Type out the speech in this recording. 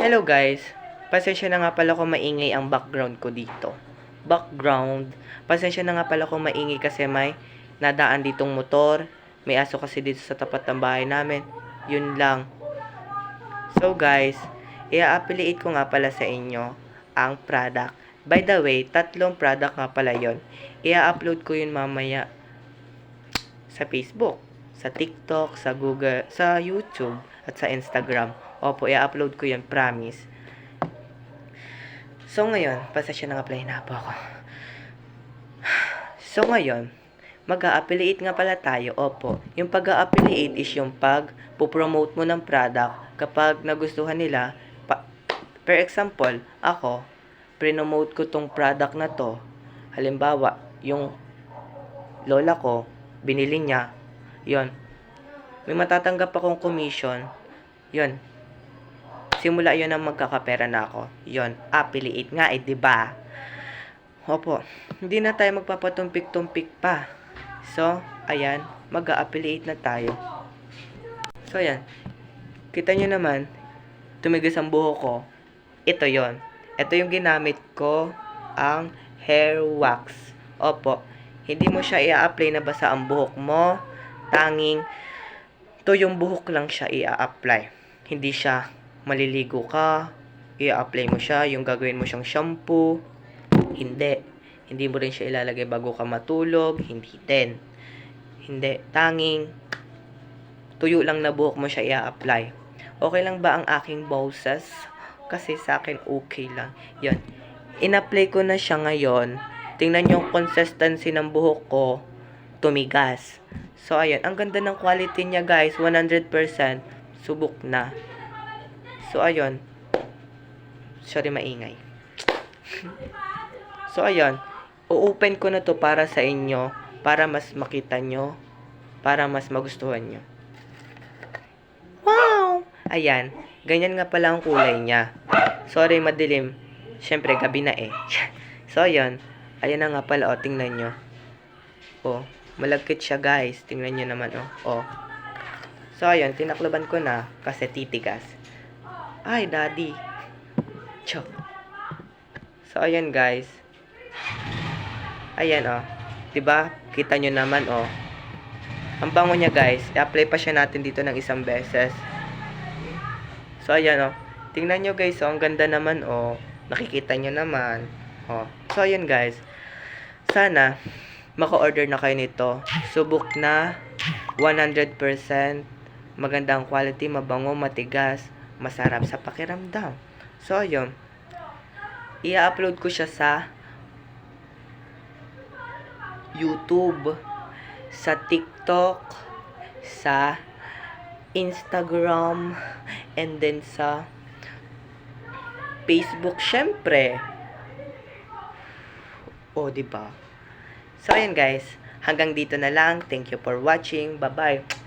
Hello guys, pasensya na nga pala kung maingay ang background ko dito. Pasensya na nga pala kung maingay kasi may nadaan ditong motor. May aso kasi dito sa tapat ng bahay namin. Yun lang. So guys, i-affiliate ko nga pala sa inyo ang product. By the way, 3 product nga pala yon. I-upload ko yun mamaya sa Facebook, sa TikTok, sa Google, sa YouTube, at sa Instagram. Opo, i-upload ko yun, promise. So ngayon, pasensya na nga pala, hinapo ako. So ngayon, mag-a-affiliate nga pala tayo. Opo, yung pag-a-affiliate is yung pag-promote mo ng product kapag nagustuhan nila. For example, ako, pre-promote ko tong product na to. Halimbawa, yung lola ko, binili niya, yon, may matatanggap akong commission, yon, simula yon ang magkakapera na ako, yon, affiliate nga diba? Opo, hindi na tayo magpapatumpik-tumpik pa. So, ayan, mag-a-affiliate na tayo. So, ayan, kita nyo naman, tumigas ang buhok ko, ito yon, ito yung ginamit ko, ang hair wax. Opo, hindi mo siya i-apply na basa ang buhok mo, tanging to yung buhok lang siya i-apply. Hindi siya maliligo ka, i-apply mo siya, yung gagawin mo siyang shampoo, hindi mo rin siya ilalagay bago ka matulog, hindi din. Hindi, tanging tuyo lang na buhok mo siya i-apply. Okay lang ba ang aking boses? Kasi sa akin okay lang. Yan, in-apply ko na siya ngayon. Tingnan yung consistency ng buhok ko, tumigas. So, ayan. Ang ganda ng quality niya, guys. 100%. Subok na. So, ayun. Sorry, maingay. So, ayun. O-open ko na to para sa inyo. Para mas makita nyo. Para mas magustuhan nyo. Wow! Ayan. Ganyan nga pala ang kulay niya. Sorry, madilim. Siyempre, gabi na eh. So, ayun. Ayan na nga pala, tingnan nyo. Malagkit siya, guys. Tingnan nyo naman, So, ayun, tinakloban ko na kasi titigas. Ay, daddy. Chok. So, ayan, guys. Ayan, diba? Kita nyo naman, ang bango niya, guys. I-apply pa siya natin dito ng isang beses. So, ayan, tingnan nyo, guys, ang ganda naman, nakikita nyo naman. So, ayan, guys. Sana, maka-order na kayo nito. Subok na, 100%. Magandang quality, mabango, matigas, masarap sa pakiramdam. So, ayun. I-upload ko siya sa YouTube, sa TikTok, sa Instagram, and then sa Facebook, syempre. Diba? So, ayan guys. Hanggang dito na lang. Thank you for watching. Bye-bye.